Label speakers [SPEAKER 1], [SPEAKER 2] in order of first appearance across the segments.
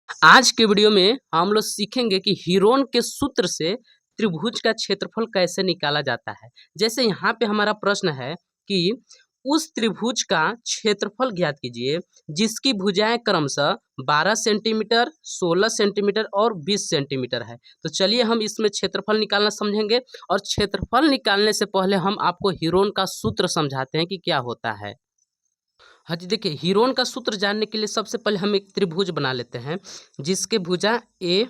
[SPEAKER 1] आज के वीडियो में हम लोग सीखेंगे कि हीरोन के सूत्र से त्रिभुज का क्षेत्रफल कैसे निकाला जाता है। जैसे यहाँ पे हमारा प्रश्न है कि उस त्रिभुज का क्षेत्रफल ज्ञात कीजिए जिसकी भुजाएं क्रमशः 12 सेंटीमीटर, 16 सेंटीमीटर और 20 सेंटीमीटर है। तो चलिए हम इसमें क्षेत्रफल निकालना समझेंगे और क्षेत्रफल निकालने से पहले हम आपको हीरोन का सूत्र समझाते हैं कि क्या होता है। हाँ जी, देखिए हीरोन का सूत्र जानने के लिए सबसे पहले हम एक त्रिभुज बना लेते हैं जिसके भुजा ए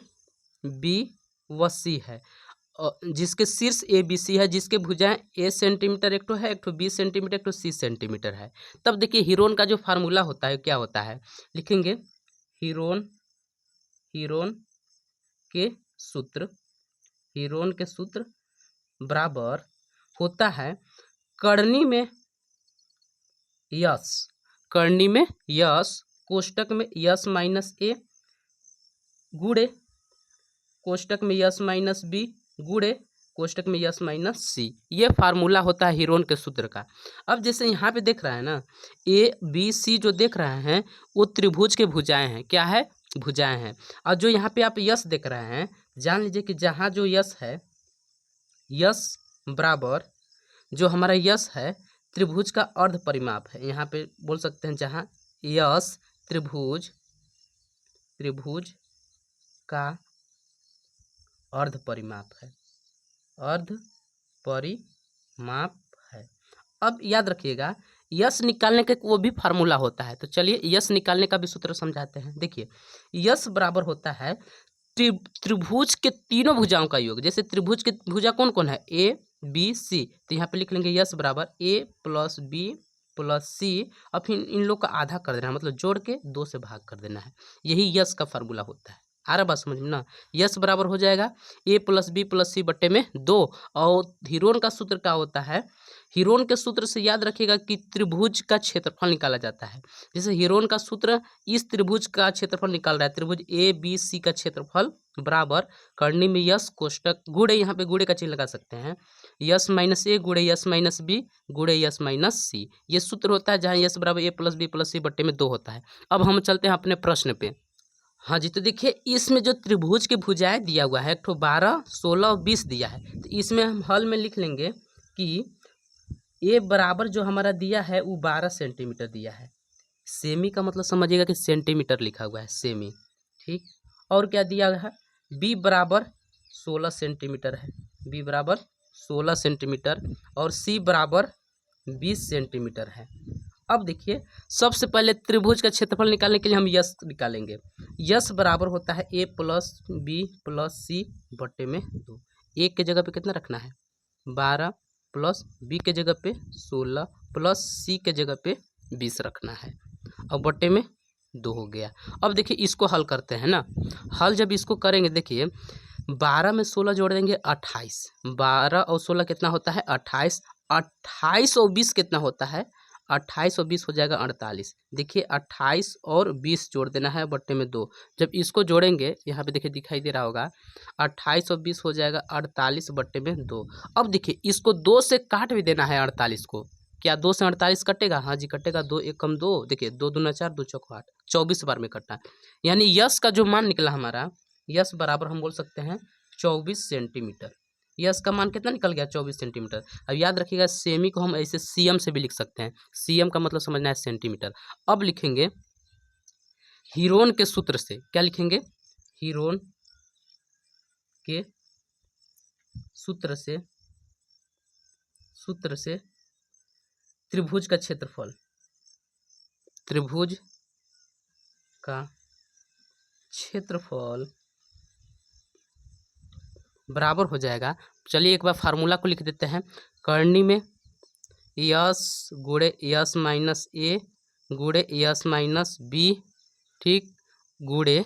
[SPEAKER 1] बी व सी है और जिसके शीर्ष ए बी सी है, जिसके भुजाएं ए सेंटीमीटर एक ठो है, एक ठो 20 सेंटीमीटर, एक ठो 30 सेंटीमीटर है। तब देखिए हीरोन का जो फार्मूला होता है क्या होता है, लिखेंगे हीरोन हीरोन के सूत्र हीरोन के सूत्र बराबर होता है करनी में यस करनी में यस कोष्टक में यस माइनस ए गुणे कोष्टक में यस माइनस बी गुणे कोष्टक में यस माइनस सी। ये फार्मूला होता है हीरोन के सूत्र का। अब जैसे यहाँ पे देख रहा है ना, ए बी सी जो देख रहे हैं वो त्रिभुज के भुजाएं हैं। क्या है? भुजाएं हैं। और जो यहाँ पे आप यस देख रहे हैं, जान लीजिए कि जहाँ जो यस है, यस बराबर जो हमारा यस है त्रिभुज का अर्ध परिमाप है। यहाँ पे बोल सकते हैं जहाँ यस त्रिभुज का अर्ध परिमाप है, अर्ध परिमाप है। अब याद रखिएगा यस निकालने का वो भी फार्मूला होता है। तो चलिए यस निकालने का भी सूत्र समझाते हैं। देखिए यस बराबर होता है त्रिभुज के तीनों भुजाओं का योग। जैसे त्रिभुज के भुजा कौन कौन है, ए बी सी, तो यहाँ पे लिख लेंगे यस बराबर ए प्लस बी प्लस सी। अब फिर इन लोग का आधा कर देना है, मतलब जोड़ के 2 से भाग कर देना है। यही यस का फार्मूला होता है। आ रहा बात समझ में ना? यस बराबर हो जाएगा ए प्लस बी प्लस सी बट्टे में 2। और हीरोन का सूत्र क्या होता है, हीरोन के सूत्र से याद रखिएगा कि त्रिभुज का क्षेत्रफल निकाला जाता है। जैसे हीरोन का सूत्र इस त्रिभुज का क्षेत्रफल निकाल रहा है, त्रिभुज ए बी सी का क्षेत्रफल बराबर करनी में यस कोष्टक गुणे, यहाँ पे गुणे का चिन्ह लगा सकते हैं, यस माइनस ए गुणे यस माइनस बी गुणे यस माइनस सी। ये सूत्र होता है जहाँ यस बराबर ए प्लस बी प्लस सी बट्टे में 2 होता है। अब हम चलते हैं अपने प्रश्न पे। हाँ जी, तो देखिए इसमें जो त्रिभुज के भुजाएं दिया हुआ है, एक ठो 12, 16 और 20 दिया है। तो इसमें हम हल में लिख लेंगे कि ए बराबर जो हमारा दिया है वो 12 सेंटीमीटर दिया है। सेमी का मतलब समझिएगा कि सेंटीमीटर लिखा हुआ है, सेमी। ठीक। और क्या दिया है, बी बराबर 16 सेंटीमीटर है, बी बराबर 16 सेंटीमीटर और सी बराबर 20 सेंटीमीटर है। अब देखिए सबसे पहले त्रिभुज का क्षेत्रफल निकालने के लिए हम यस निकालेंगे। यस बराबर होता है ए प्लस बी प्लस सी बट्टे में 2। ए के जगह पे कितना रखना है, 12 प्लस बी के जगह पे 16 प्लस सी के जगह पे 20 रखना है और बट्टे में 2 हो गया। अब देखिए इसको हल करते हैं ना। हल जब इसको करेंगे, देखिए 12 में 16 जोड़ देंगे 28, 12 और 16 कितना होता है 28, 28 और 20 कितना होता है, 28 और 20 हो जाएगा 48। देखिए 28 और 20 जोड़ देना है बट्टे में 2। जब इसको जोड़ेंगे यहाँ पे देखिए दिखाई दे रहा होगा, 28 और 20 हो जाएगा 48 बट्टे में 2। अब देखिए इसको 2 से काट भी देना है 48 को। क्या 2 से 48 कटेगा? हाँ जी कटेगा। 2 एक कम 2, देखिए 2 दूना 4, 2 चौक 8, 24 बार में कटा। यानी यस का जो मान निकला हमारा, यस बराबर हम बोल सकते हैं 24 सेंटीमीटर। यस का मान कितना निकल गया, 24 सेंटीमीटर। अब याद रखिएगा सेमी को हम ऐसे सीएम से भी लिख सकते हैं। सीएम का मतलब समझना है सेंटीमीटर। अब लिखेंगे हीरोन के सूत्र से, क्या लिखेंगे, हीरोन के सूत्र से त्रिभुज का क्षेत्रफल, त्रिभुज का क्षेत्रफल बराबर हो जाएगा। चलिए एक बार फार्मूला को लिख देते हैं। करनी में यस गुणे यस माइनस ए गुणे यस माइनस बी, ठीक, गुणे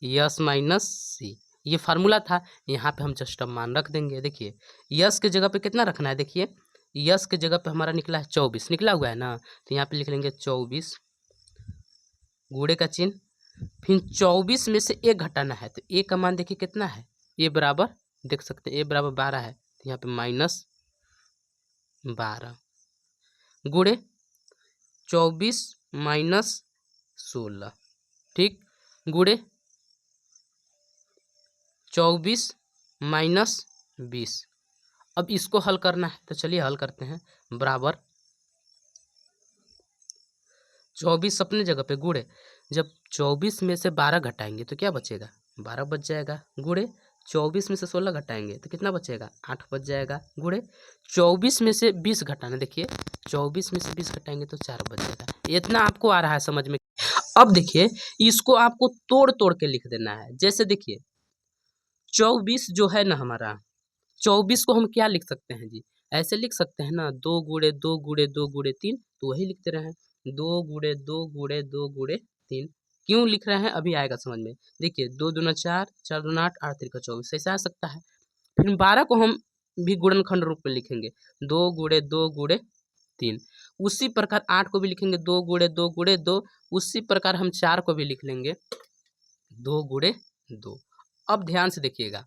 [SPEAKER 1] यस माइनस सी। ये फार्मूला था। यहाँ पे हम जस्ट अब मान रख देंगे। देखिए यस के जगह पे कितना रखना है, देखिए यस के जगह पे हमारा निकला है 24, निकला हुआ है ना, तो यहाँ पे लिख लेंगे 24 गुणे का चिन्ह, फिर 24 में से एक घटाना है, तो ए का मान देखिए कितना है, ए बराबर देख सकते हैं ए बराबर 12 है, तो यहाँ पे -12 गुणे 24 - 16, ठीक। गुणे 24 माइनस 20। अब इसको हल करना है तो चलिए हल करते हैं। बराबर 24 अपने जगह पे गुणे, जब 24 में से 12 घटाएंगे तो क्या बचेगा, 12 बच जाएगा। गुणे 24 में से 16 घटाएंगे तो कितना बचेगा, 8 बच जाएगा। गुणे 24 में से 20 घटाना, देखिए 24 में से 20 घटाएंगे तो 4 बच जाएगा। इतना आपको आ रहा है समझ में। अब देखिए इसको आपको तोड़ तोड़ के लिख देना है। जैसे देखिए 24 जो है ना हमारा, 24 को हम क्या लिख सकते हैं जी, ऐसे लिख सकते हैं ना, 2 गुणे 2 गुणे 2 गुणे 3, तो वही लिखते रहे हैं 2 गुणे 2 गुणे 2 गुणे 3। क्यों लिख रहे हैं अभी आएगा समझ में। देखिए 2 दूना 4, 4 दूना 8, 8 तिरका 24, ऐसे आ सकता है। फिर 12 को हम भी गुणनखंड रूप में लिखेंगे 2 गुणे 2 गुणे 3। उसी प्रकार 8 को भी लिखेंगे 2 गुणे 2 गुणे 2। उसी प्रकार हम 4 को भी लिख लेंगे 2 गुणे 2। अब ध्यान से देखिएगा,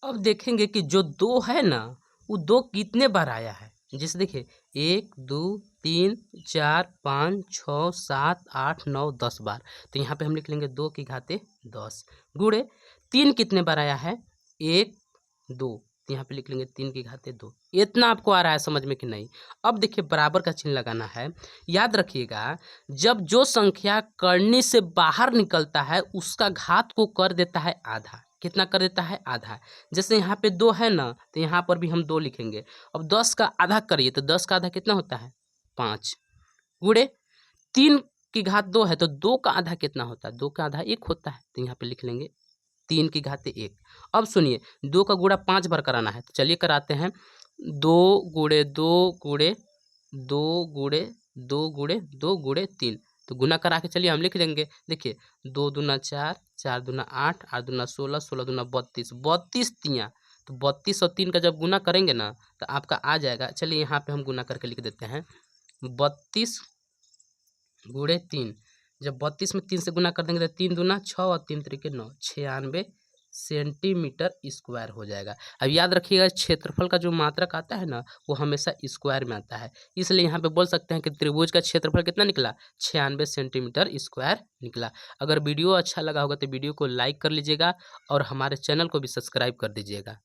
[SPEAKER 1] अब देखेंगे कि जो 2 है ना वो 2 कितने बार आया है। जैसे देखिए 1 2 3 4 5 6 7 8 9 10 बार, तो यहाँ पे हम लिख लेंगे 2 की घाते 10। गुणे 3 कितने बार आया है, 1 2, तो यहाँ पे लिख लेंगे 3 की घाते 2। इतना आपको आ रहा है समझ में कि नहीं। अब देखिए बराबर का चिन्ह लगाना है। याद रखिएगा जब जो संख्या करनी से बाहर निकलता है उसका घात को कर देता है आधा। कितना कर देता है, आधा। जैसे यहाँ पे 2 है ना तो यहाँ पर भी हम 2 लिखेंगे। अब 10 का आधा करिए तो 10 का आधा कितना होता है, 5। गुणे 3 की घात 2 है तो 2 का आधा कितना होता है, 2 का आधा 1 होता है, तो यहाँ पे लिख लेंगे 3 की घाते 1। अब सुनिए 2 का गुणा 5 बार कराना है तो चलिए कराते हैं। 2 गुणे 2 गुणे 2 गुणे 2 गुणे 2 गुणे 3, तो गुना करा के चलिए हम लिख लेंगे। देखिए 2 दूना 4, 4 दूना 8, 8 दूना 16, 16 दूना 32, 32 तियाँ, तो 32 और 3 का जब गुना करेंगे ना तो आपका आ जाएगा। चलिए यहाँ पे हम गुना करके लिख देते हैं 32 गुणे 3। जब 32 में 3 से गुना कर देंगे तो 3 दूना 6 और 3 तरीके 9, 96 सेंटीमीटर स्क्वायर हो जाएगा। अब याद रखिएगा क्षेत्रफल का जो मात्रक आता है ना वो हमेशा स्क्वायर में आता है, इसलिए यहाँ पे बोल सकते हैं कि त्रिभुज का क्षेत्रफल कितना निकला, 96 सेंटीमीटर स्क्वायर निकला। अगर वीडियो अच्छा लगा होगा तो वीडियो को लाइक कर लीजिएगा और हमारे चैनल को भी सब्सक्राइब कर दीजिएगा।